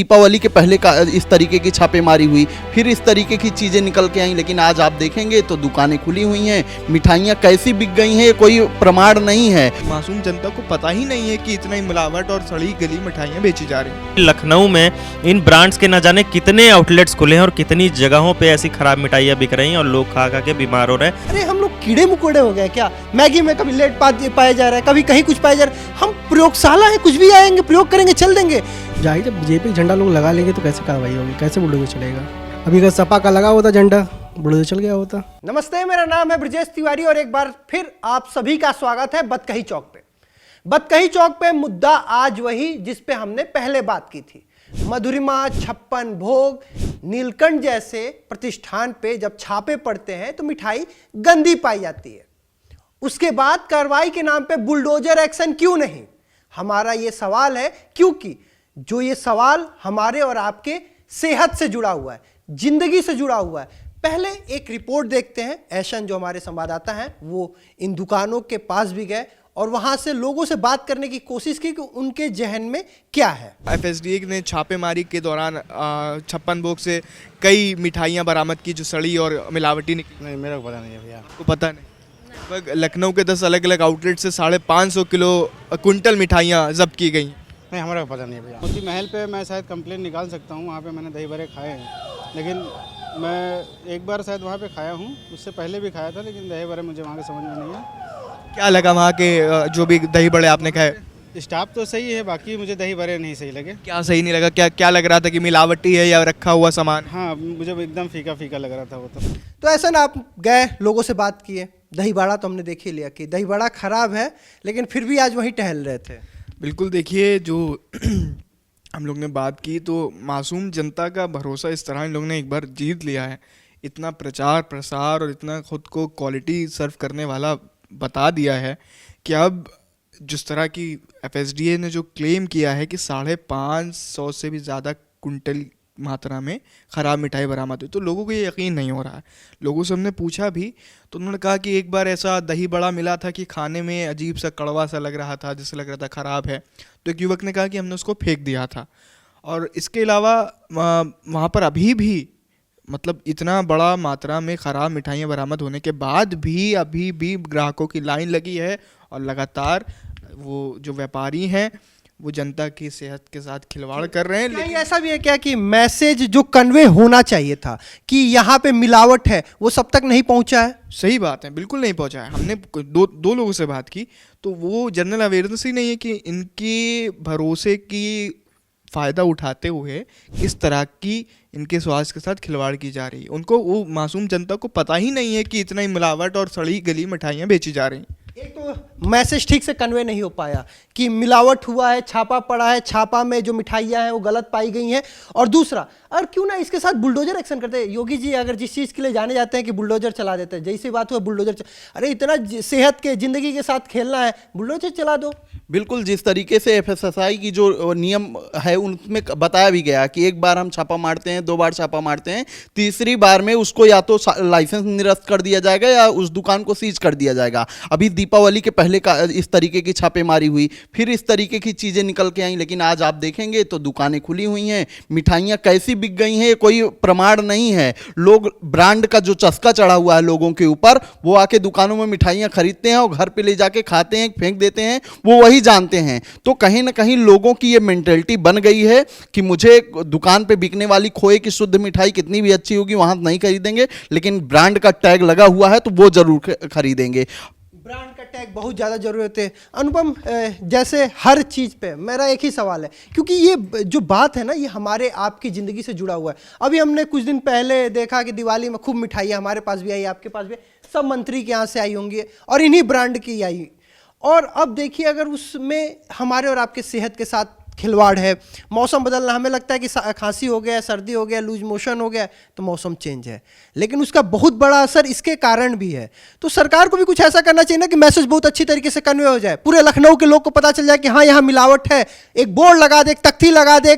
दीपावली के पहले का इस तरीके की छापेमारी हुई, फिर इस तरीके की चीज़ें निकल के आई, लेकिन आज आप देखेंगे तो दुकानें खुली हुई हैं, मिठाइयाँ कैसी बिक गई हैं कोई प्रमाण नहीं है। मासूम जनता को पता ही नहीं है कि इतना ही मिलावट और सड़ी गली मिठाइयाँ बेची जा रही हैं। लखनऊ में इन ब्रांड्स के न जाने कितने आउटलेट्स खुले हैं और कितनी जगहों पे ऐसी खराब मिठाइयाँ बिक रही हैं और लोग खा खा के बीमार हो रहे हैं। अरे हम लोग कीड़े मकोड़े हो गए क्या? मैगी में कभी लेट पाया जा रहा है, कभी कहीं कुछ पाया जा रहा है। हम प्रयोगशाला है, कुछ भी आएंगे प्रयोग करेंगे चल देंगे। जाहिर जब बीजेपी झंडा लोग लगा लेंगे तो कैसे कार्रवाई होगी, कैसे बुलडोजर चलेगा? अभी अगर सपा का लगा होता झंडा, बुलडोजर चल गया होता। नमस्ते, मेरा नाम है ब्रजेश तिवारी और एक बार फिर आप सभी का स्वागत है बतकही चौक पे। बतकही चौक पे मुद्दा आज वही जिस पे हमने पहले बात की थी। मधुरिमा, छप्पन भोग, नीलकंठ जैसे प्रतिष्ठान पे जब छापे पड़ते हैं तो मिठाई गंदी पाई जाती है। उसके बाद कार्रवाई के नाम पे बुलडोजर एक्शन क्यों नहीं? हमारा ये सवाल है, क्योंकि जो ये सवाल हमारे और आपके सेहत से जुड़ा हुआ है, जिंदगी से जुड़ा हुआ है। पहले एक रिपोर्ट देखते हैं। ऐशन जो हमारे संवाददाता हैं वो इन दुकानों के पास भी गए और वहां से लोगों से बात करने की कोशिश की कि उनके जहन में क्या है। FSDA ने छापेमारी के दौरान छप्पन भोग से कई मिठाइयाँ बरामद की जो सड़ी और मिलावटी निकली। नहीं, मेरा को पता नहीं है भैया। आपको पता नहीं? लगभग लखनऊ के 10 अलग अलग आउटलेट से 550 किलो कुंटल मिठाइयाँ जब्त की गई। नहीं, हमारा को पता नहीं है भैया। मोती महल पे मैं शायद कंप्लेंट निकाल सकता हूँ, वहाँ पे मैंने दही बड़े खाए हैं, लेकिन मैं एक बार शायद वहाँ पे खाया हूँ, उससे पहले भी खाया था, लेकिन दही बड़े मुझे वहाँ के समझ में नहीं है। क्या लगा वहाँ के जो भी दही बड़े आपने खाए? स्टाफ तो सही है, बाकी मुझे दही बड़े नहीं सही लगे। क्या सही नहीं लगा? क्या लग रहा था कि मिलावटी है या रखा हुआ सामान? हाँ, मुझे एकदम फीका फीका लग रहा था वो तो ऐसा ना, आप गए, लोगों से बात किए, दही बड़ा तो हमने देख ही लिया कि दही बड़ा खराब है, लेकिन फिर भी आज वहीं टहल रहे थे। बिल्कुल, देखिए जो हम लोग ने बात की तो मासूम जनता का भरोसा इस तरह इन लोग ने एक बार जीत लिया है। इतना प्रचार प्रसार और इतना खुद को क्वालिटी सर्व करने वाला बता दिया है कि अब जिस तरह की FSDA ने जो क्लेम किया है कि 550 से भी ज़्यादा कुंटल मात्रा में ख़राब मिठाई बरामद हुई, तो लोगों को ये यकीन नहीं हो रहा है। लोगों से हमने पूछा भी तो उन्होंने कहा कि एक बार ऐसा दही बड़ा मिला था कि खाने में अजीब सा कड़वा सा लग रहा था, जैसे लग रहा था ख़राब है। तो एक युवक ने कहा कि हमने उसको फेंक दिया था। और इसके अलावा वहाँ पर अभी भी मतलब इतना बड़ा मात्रा में ख़राब मिठाइयाँ बरामद होने के बाद भी अभी भी ग्राहकों की लाइन लगी है और लगातार वो जो व्यापारी हैं वो जनता की सेहत के साथ खिलवाड़ कर रहे हैं। लेकिन ऐसा भी है क्या कि मैसेज जो कन्वे होना चाहिए था कि यहाँ पे मिलावट है, वो सब तक नहीं पहुँचा है? सही बात है, बिल्कुल नहीं पहुँचा है। हमने दो लोगों से बात की तो वो जनरल अवेयरनेस ही नहीं है कि इनके भरोसे की फ़ायदा उठाते हुए किस तरह की इनके स्वास्थ्य के साथ खिलवाड़ की जा रही है। उनको, वो मासूम जनता को पता ही नहीं है कि इतना ही मिलावट और सड़ी गली मिठाइयाँ बेची जा रही हैं। एक तो मैसेज ठीक से कन्वे नहीं हो पाया कि मिलावट हुआ है, छापा पड़ा है, छापा में जो मिठाइयाँ हैं वो गलत पाई गई हैं। और दूसरा, और क्यों ना इसके साथ बुलडोजर एक्शन करते हैं। योगी जी अगर जिस चीज़ के लिए जाने जाते हैं कि बुलडोजर चला देते हैं, जैसी बात हुआ बुलडोजर अरे इतना सेहत के, जिंदगी के साथ खेलना है, बुलडोजर चला दो। बिल्कुल, जिस तरीके से FSSAI की जो नियम है उनमें बताया भी गया कि एक बार हम छापा मारते हैं, 2 बार छापा मारते हैं, तीसरी बार में उसको या तो लाइसेंस निरस्त कर दिया जाएगा या उस दुकान को सीज कर दिया जाएगा। अभी दीपावली के पहले का इस तरीके की छापेमारी हुई, फिर इस तरीके की चीज़ें निकल के आई, लेकिन आज आप देखेंगे तो दुकानें खुली हुई हैं, मिठाइयाँ कैसी बिक गई हैं कोई प्रमाण नहीं है। लोग, ब्रांड का जो चस्का चढ़ा हुआ है लोगों के ऊपर, वो आके दुकानों में मिठाइयाँ खरीदते हैं और घर पे ले जाके खाते हैं, फेंक देते हैं, वो वही जानते हैं। तो कहीं ना कहीं लोगों की ये मेंटेलिटी बन गई है कि मुझे दुकान पे बिकने वाली खोए की शुद्ध मिठाई कितनी भी अच्छी होगी वहां नहीं खरीदेंगे, लेकिन ब्रांड का टैग लगा हुआ है तो वो जरूर खरीदेंगे। ब्रांड का टैग बहुत ज़्यादा जरूरत है। अनुपम, जैसे हर चीज़ पे मेरा एक ही सवाल है, क्योंकि ये जो बात है ना, ये हमारे आपकी ज़िंदगी से जुड़ा हुआ है। अभी हमने कुछ दिन पहले देखा कि दिवाली में खूब मिठाइयाँ हमारे पास भी आई, आपके पास भी, सब मंत्री के यहाँ से आई होंगी और इन्हीं ब्रांड की आई। और अब देखिए, अगर उसमें हमारे और आपके सेहत के साथ खिलवाड़ है, मौसम बदलना, हमें लगता है कि खांसी हो गया, सर्दी हो गया, लूज मोशन हो गया, तो मौसम चेंज है, लेकिन उसका बहुत बड़ा असर इसके कारण भी है। तो सरकार को भी कुछ ऐसा करना चाहिए ना कि मैसेज बहुत अच्छी तरीके से कन्वे हो जाए, पूरे लखनऊ के लोग को पता चल जाए कि हाँ यहाँ मिलावट है। एक बोर्ड लगा दे, एक तख्ती लगा दे,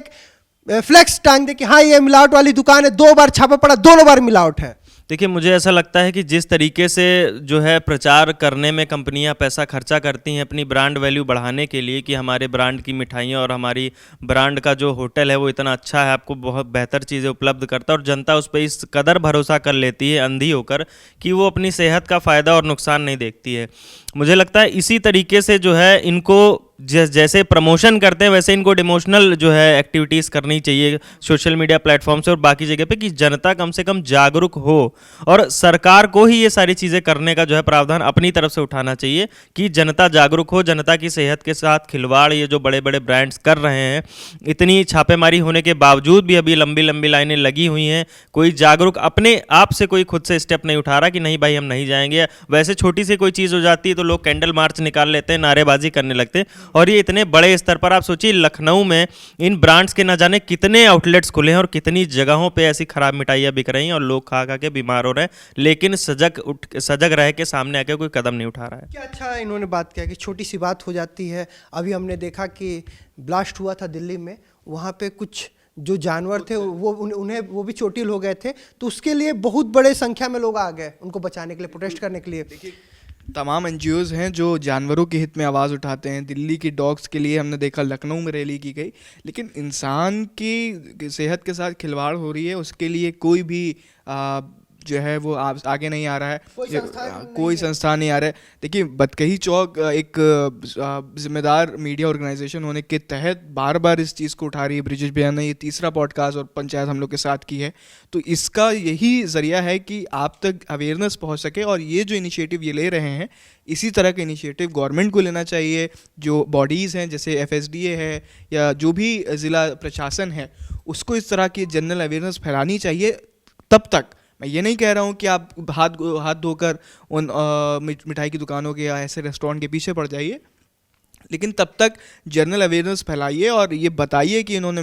फ्लेक्स टांग दे कि हाँ ये मिलावट वाली दुकान है, 2 बार छापा पड़ा, दोनों बार मिलावट है। देखिए, मुझे ऐसा लगता है कि जिस तरीके से जो है प्रचार करने में कंपनियां पैसा खर्चा करती हैं अपनी ब्रांड वैल्यू बढ़ाने के लिए कि हमारे ब्रांड की मिठाइयाँ और हमारी ब्रांड का जो होटल है वो इतना अच्छा है, आपको बहुत बेहतर चीज़ें उपलब्ध करता है, और जनता उस पर इस कदर भरोसा कर लेती है अंधी होकर कि वो अपनी सेहत का फ़ायदा और नुकसान नहीं देखती है। मुझे लगता है इसी तरीके से जो है इनको जैसे प्रमोशन करते हैं वैसे इनको डिमोशनल जो है एक्टिविटीज़ करनी चाहिए सोशल मीडिया प्लेटफॉर्म से और बाकी जगह पे, कि जनता कम से कम जागरूक हो, और सरकार को ही ये सारी चीज़ें करने का जो है प्रावधान अपनी तरफ से उठाना चाहिए कि जनता जागरूक हो। जनता की सेहत के साथ खिलवाड़ ये जो बड़े बड़े ब्रांड्स कर रहे हैं, इतनी छापेमारी होने के बावजूद भी अभी लंबी लंबी लाइनें लगी हुई हैं, कोई जागरूक अपने आप से कोई खुद से स्टेप नहीं उठा रहा कि नहीं भाई हम नहीं जाएंगे। वैसे छोटी सी कोई चीज़ हो जाती है तो लोग कैंडल मार्च निकाल लेते हैं, नारेबाजी करने लगते हैं, और ये इतने बड़े स्तर पर आप सोचिए लखनऊ में इन ब्रांड्स के न जाने कितने आउटलेट्स खुले हैं और कितनी जगहों पे ऐसी खराब मिठाइयाँ बिक रही हैं और लोग खा खा के बीमार हो रहे हैं, लेकिन सजग रह के सामने आके कोई कदम नहीं उठा रहा है। क्या अच्छा इन्होंने बात किया कि छोटी सी बात हो जाती है। अभी हमने देखा कि ब्लास्ट हुआ था दिल्ली में, वहाँ पे कुछ जो जानवर थे उन्हें वो भी चोटिल हो गए थे, तो उसके लिए बहुत बड़े संख्या में लोग आ गए उनको बचाने के लिए, प्रोटेस्ट करने के लिए। तमाम एनजीओज़ हैं जो जानवरों के हित में आवाज़ उठाते हैं। दिल्ली की डॉग्स के लिए हमने देखा लखनऊ में रैली की गई, लेकिन इंसान की सेहत के साथ खिलवाड़ हो रही है, उसके लिए कोई भी जो है वो आगे नहीं आ रहा है, कोई संस्था नहीं आ रहा है। देखिए, बतकही चौक एक जिम्मेदार मीडिया ऑर्गेनाइजेशन होने के तहत बार बार इस चीज़ को उठा रही है। ब्रिजेश भैया ने ये तीसरा पॉडकास्ट और पंचायत हम लोग के साथ की है, तो इसका यही ज़रिया है कि आप तक अवेयरनेस पहुंच सके। और ये जो इनिशिएटिव ये ले रहे हैं, इसी तरह के इनिशिएटिव गवर्नमेंट को लेना चाहिए। जो बॉडीज़ हैं जैसे FSDA है या जो भी ज़िला प्रशासन है, उसको इस तरह की जनरल अवेयरनेस फैलानी चाहिए। तब तक मैं ये नहीं कह रहा हूँ कि आप हाथ धोकर उन मिठाई की दुकानों के या ऐसे रेस्टोरेंट के पीछे पड़ जाइए, लेकिन तब तक जनरल अवेयरनेस फैलाइए और ये बताइए कि इन्होंने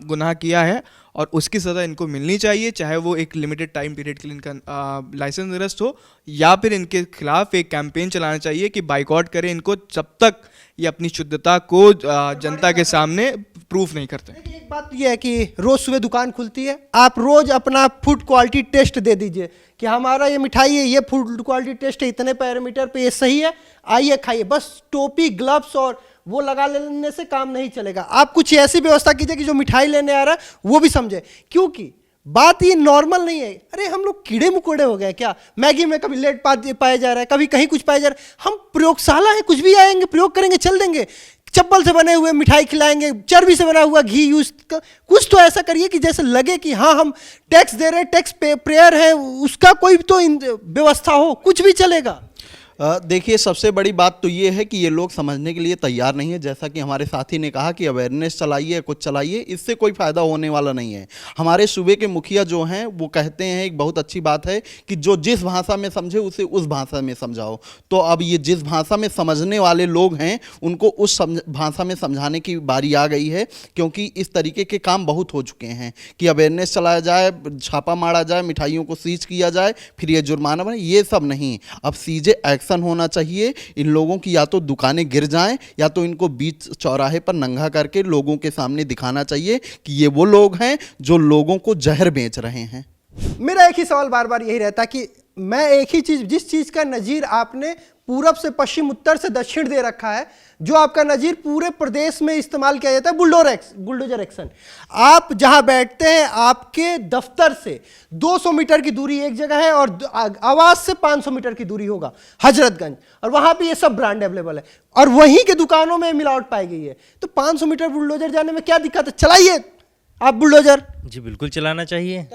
गुनाह किया है और उसकी सज़ा इनको मिलनी चाहिए, चाहे वो एक लिमिटेड टाइम पीरियड के लिए इनका लाइसेंस निरस्त हो, या फिर इनके खिलाफ एक कैंपेन चलाना चाहिए कि बाइकआउट करें इनको जब तक ये अपनी शुद्धता को जनता के सामने प्रूफ नहीं करते। एक बात ये है कि रोज सुबह दुकान खुलती है, आप रोज अपना फूड क्वालिटी टेस्ट दे दीजिए कि हमारा ये मिठाई है, ये फूड क्वालिटी टेस्ट है, इतने पैरामीटर पे ये सही है, आइए खाइए। बस टोपी, ग्लव्स और वो लगा लेने से काम नहीं चलेगा। आप कुछ ऐसी व्यवस्था कीजिए कि जो मिठाई लेने आ रहा है वो भी समझे, क्योंकि बात ये नॉर्मल नहीं है। अरे हम लोग कीड़े मकोड़े हो गए क्या? मैगी में कभी लेड पाया जा रहा है, कभी कहीं कुछ पाया जा रहा है। हम प्रयोगशाला है, कुछ भी आएंगे प्रयोग करेंगे, चल देंगे। चप्पल से बने हुए मिठाई खिलाएंगे, चर्बी से बना हुआ घी यूज, कुछ तो ऐसा करिए कि जैसे लगे कि हाँ हम टैक्स दे रहे हैं, टैक्स पेयर है, उसका कोई तो व्यवस्था हो, कुछ भी चलेगा। देखिए, सबसे बड़ी बात तो ये है कि ये लोग समझने के लिए तैयार नहीं है। जैसा कि हमारे साथी ने कहा कि अवेयरनेस चलाइए, कुछ चलाइए, इससे कोई फ़ायदा होने वाला नहीं है। हमारे सूबे के मुखिया जो हैं वो कहते हैं, एक बहुत अच्छी बात है कि जो जिस भाषा में समझे उसे उस भाषा में समझाओ। तो अब ये जिस भाषा में समझने वाले लोग हैं उनको उस भाषा में समझाने की बारी आ गई है, क्योंकि इस तरीके के काम बहुत हो चुके हैं कि अवेयरनेस चलाया जाए, छापा मारा जाए, मिठाइयों को सीज किया जाए, फिर ये जुर्माना बने, ये सब नहीं। अब सीधे एक्शन होना चाहिए। इन लोगों की या तो दुकानें गिर जाएं या तो इनको बीच चौराहे पर नंगा करके लोगों के सामने दिखाना चाहिए कि ये वो लोग हैं जो लोगों को जहर बेच रहे हैं। मेरा एक ही सवाल बार बार यही रहता कि मैं एक ही चीज, जिस चीज का नजीर आपने पूरब से पश्चिम, उत्तर से दक्षिण दे रखा है, जो आपका नजीर पूरे प्रदेश में इस्तेमाल किया जाता है, बुलडोजर एक्शन। आप जहां बैठते हैं, आपके दफ्तर से 200 मीटर की दूरी एक जगह है और आवास से 500 मीटर की दूरी होगा हजरतगंज, और वहां पे ये सब ब्रांड अवेलेबल है और वहीं के दुकानों में मिलावट पाई गई है। तो 500 मीटर बुलडोजर जाने में क्या दिक्कत है? चलाइए आप बुलडोजर। जी बिल्कुल चलाना चाहिए।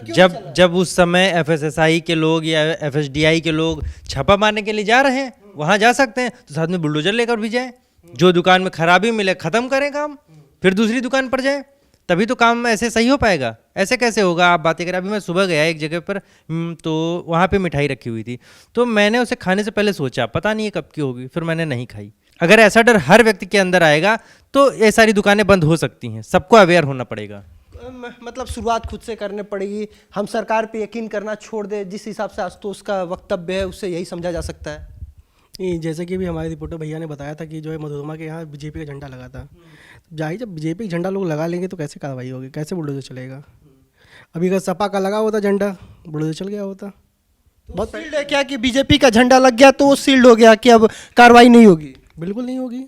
जब उस समय FSSI के लोग या FSDI के लोग छापा मारने के लिए जा रहे हैं, वहाँ जा सकते हैं, तो साथ में बुलडोजर लेकर भी जाएं। जो दुकान में खराबी मिले ख़त्म करें काम, फिर दूसरी दुकान पर जाएं, तभी तो काम ऐसे सही हो पाएगा। ऐसे कैसे होगा? आप बातें करें। अभी मैं सुबह गया एक जगह पर, तो वहाँ पे मिठाई रखी हुई थी, तो मैंने उसे खाने से पहले सोचा पता नहीं ये कब की होगी, फिर मैंने नहीं खाई। अगर ऐसा डर हर व्यक्ति के अंदर आएगा तो ये सारी दुकानें बंद हो सकती हैं। सबको अवेयर होना पड़ेगा। मतलब शुरुआत खुद से करने पड़ेगी। हम सरकार पे यकीन करना छोड़ दे, जिस हिसाब से आशुतोष का वक्तव्य है उससे यही समझा जा सकता है। नहीं, जैसे कि भी हमारे रिपोर्टर भैया ने बताया था कि जो है मधुरमा के यहाँ बीजेपी का झंडा लगा था। जाहिर जब बीजेपी का झंडा लोग लगा लेंगे तो कैसे कार्रवाई होगी, कैसे बुलडोजर चलेगा? अभी अगर सपा का लगा होता झंडा, बुलडोजर चल गया होता। बहुत सील्ड है क्या कि बीजेपी का झंडा लग गया तो वो सील्ड हो गया कि अब कार्रवाई नहीं होगी? बिल्कुल नहीं होगी।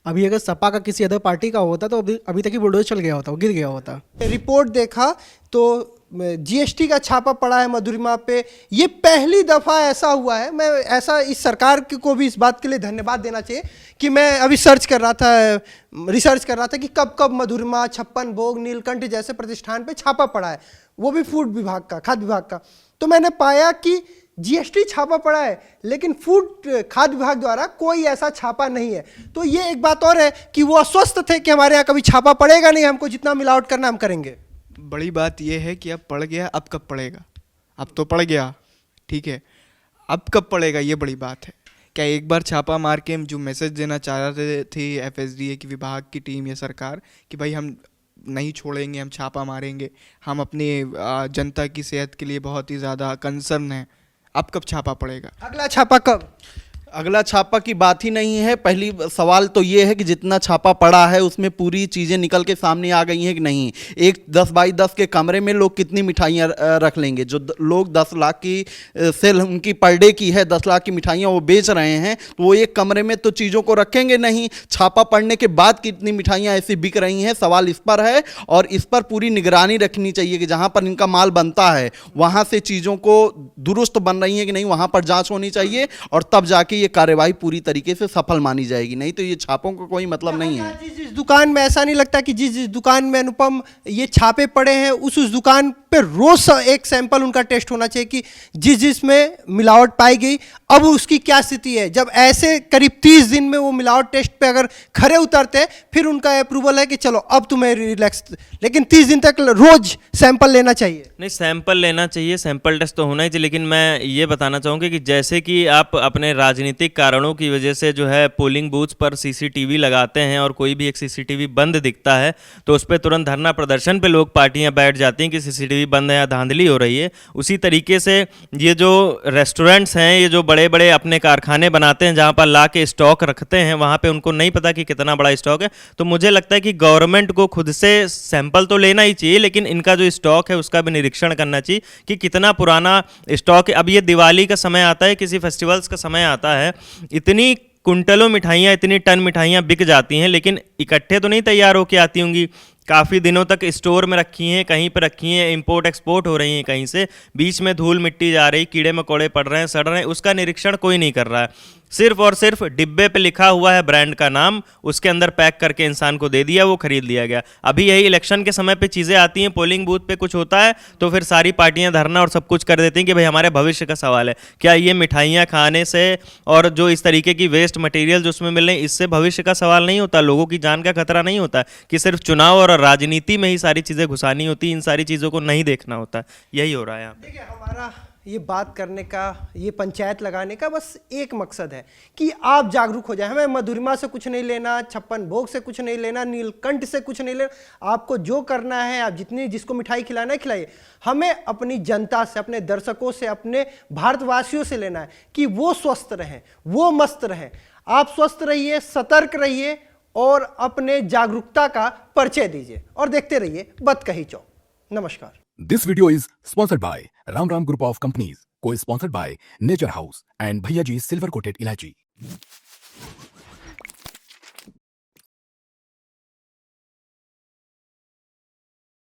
अभी अगर सपा का किसी अदर पार्टी का होता तो अभी तक ही बुलडोजर चल गया होता, वो गिर गया होता। रिपोर्ट देखा तो जीएसटी का छापा पड़ा है मधुरिमा पे। ये पहली दफ़ा ऐसा हुआ है। मैं ऐसा इस सरकार को भी इस बात के लिए धन्यवाद देना चाहिए कि मैं अभी रिसर्च कर रहा था कि कब कब मधुरिमा, छप्पन भोग, नीलकंठ जैसे प्रतिष्ठान पे छापा पड़ा है, वो भी फूड विभाग का, खाद्य विभाग का। तो मैंने पाया कि जीएसटी छापा पड़ा है लेकिन फूड खाद्य विभाग द्वारा कोई ऐसा छापा नहीं है। तो ये एक बात और है कि वो अस्वस्थ थे कि हमारे यहाँ कभी छापा पड़ेगा नहीं, हमको जितना मिलावट करना हम करेंगे। बड़ी बात यह है कि अब पड़ गया, अब कब पड़ेगा? अब तो पड़ गया, ठीक है, अब कब पड़ेगा ये बड़ी बात है। क्या एक बार छापा मार के हम जो मैसेज देना चाह रहे थे एफएसडीए की विभाग की टीम या सरकार कि भाई हम नहीं छोड़ेंगे, हम छापा मारेंगे, हम अपनी जनता की सेहत के लिए बहुत ही ज़्यादा कंसर्न हैं, अब कब छापा पड़ेगा? अगला छापा कब? अगला छापा की बात ही नहीं है। पहली सवाल तो ये है कि जितना छापा पड़ा है उसमें पूरी चीज़ें निकल के सामने आ गई हैं कि नहीं। एक 10 बाई 10 के कमरे में लोग कितनी मिठाइयाँ रख लेंगे? जो लोग 10 लाख की सेल उनकी पर डे की है, 10 लाख की मिठाइयाँ वो बेच रहे हैं, तो वो एक कमरे में तो चीज़ों को रखेंगे नहीं। छापा पड़ने के बाद कितनी मिठाइयाँ ऐसी बिक रही हैं, सवाल इस पर है। और इस पर पूरी निगरानी रखनी चाहिए कि जहाँ पर इनका माल बनता है वहाँ से चीज़ों को दुरुस्त बन रही हैं कि नहीं, वहाँ पर जाँच होनी चाहिए और तब जाके ये कार्रवाई पूरी तरीके से सफल मानी जाएगी। नहीं तो ये छापों का कोई मतलब नहीं है। जिस दुकान में ऐसा नहीं लगता कि जिस दुकान में अनुपम ये छापे पड़े हैं उस दुकान पे रोज एक सैंपल उनका टेस्ट होना चाहिए कि जिसमें मिलावट पाई गई अब उसकी क्या स्थिति है। जब ऐसे करीब 30 दिन में वो मिलावट टेस्ट पे अगर खरे उतरते फिर उनका अप्रूवल है कि चलो अब तुम्हें रिलैक्स, लेकिन 30 दिन तक रोज सैंपल लेना चाहिए। नहीं, सैंपल लेना चाहिए, सैंपल टेस्ट तो होना ही चाहिए। लेकिन मैं ये बताना चाहूँगा कि जैसे कि आप अपने राजनीतिक कारणों की वजह से जो है पोलिंग बूथ्स पर सीसीटीवी लगाते हैं और कोई भी एक सीसीटीवी बंद दिखता है तो उस पर तुरंत धरना प्रदर्शन पे लोग पार्टियां बैठ जाती हैं कि सीसीटीवी बंद है या धांधली हो रही है। उसी तरीके से ये जो रेस्टोरेंट्स हैं, ये जो बड़े बड़े अपने कारखाने बनाते हैं जहाँ पर ला के स्टॉक रखते हैं, वहाँ पे उनको नहीं पता कि कितना बड़ा स्टॉक है। तो मुझे लगता है कि गवर्नमेंट को खुद से सैंपल तो लेना ही चाहिए, लेकिन इनका जो स्टॉक है उसका भी निरीक्षण करना चाहिए कि कितना पुराना स्टॉक है। अब ये दिवाली का समय आता है, किसी फेस्टिवल्स का समय आता है, इतनी कुंटलों मिठाइयाँ, इतनी टन मिठाइयाँ बिक जाती हैं, लेकिन इकट्ठे तो नहीं तैयार होके आती होंगी, काफ़ी दिनों तक स्टोर में रखी हैं, कहीं पर रखी हैं, इंपोर्ट एक्सपोर्ट हो रही हैं कहीं से, बीच में धूल मिट्टी जा रही, कीड़े मकोड़े पड़ रहे हैं, सड़ रहे हैं, उसका निरीक्षण कोई नहीं कर रहा है। सिर्फ और सिर्फ डिब्बे पे लिखा हुआ है ब्रांड का नाम, उसके अंदर पैक करके इंसान को दे दिया, वो खरीद लिया गया। अभी यही इलेक्शन के समय पे चीज़ें आती हैं, पोलिंग बूथ पे कुछ होता है तो फिर सारी पार्टियां धरना और सब कुछ कर देती हैं कि भाई हमारे भविष्य का सवाल है। क्या ये मिठाइयाँ खाने से और जो इस तरीके की वेस्ट मटेरियल जो उसमें मिल रहे हैं इससे भविष्य का सवाल नहीं होता, लोगों की जान का खतरा नहीं होता कि सिर्फ चुनाव और राजनीति में ही सारी चीज़ें घुसानी होती, इन सारी चीज़ों को नहीं देखना होता। यही हो रहा है यहाँ पे। देखिए, हमारा ये बात करने का, ये पंचायत लगाने का बस एक मकसद है कि आप जागरूक हो जाए। हमें मधुरिमा से कुछ नहीं लेना, छप्पन भोग से कुछ नहीं लेना, नीलकंठ से कुछ नहीं लेना। आपको जो करना है, आप जिसको मिठाई खिलाना है खिलाइए। हमें अपनी जनता से, अपने दर्शकों से, अपने भारतवासियों से लेना है कि वो स्वस्थ रहें, वो मस्त रहें। आप स्वस्थ रहिए, सतर्क रहिए और अपने जागरूकता का परिचय दीजिए और देखते रहिए बतकही चौक। नमस्कार। This video is sponsored by Ram Group of Companies, co-sponsored by Nature House and Bhaiya Ji Silver Coated Ilaichi.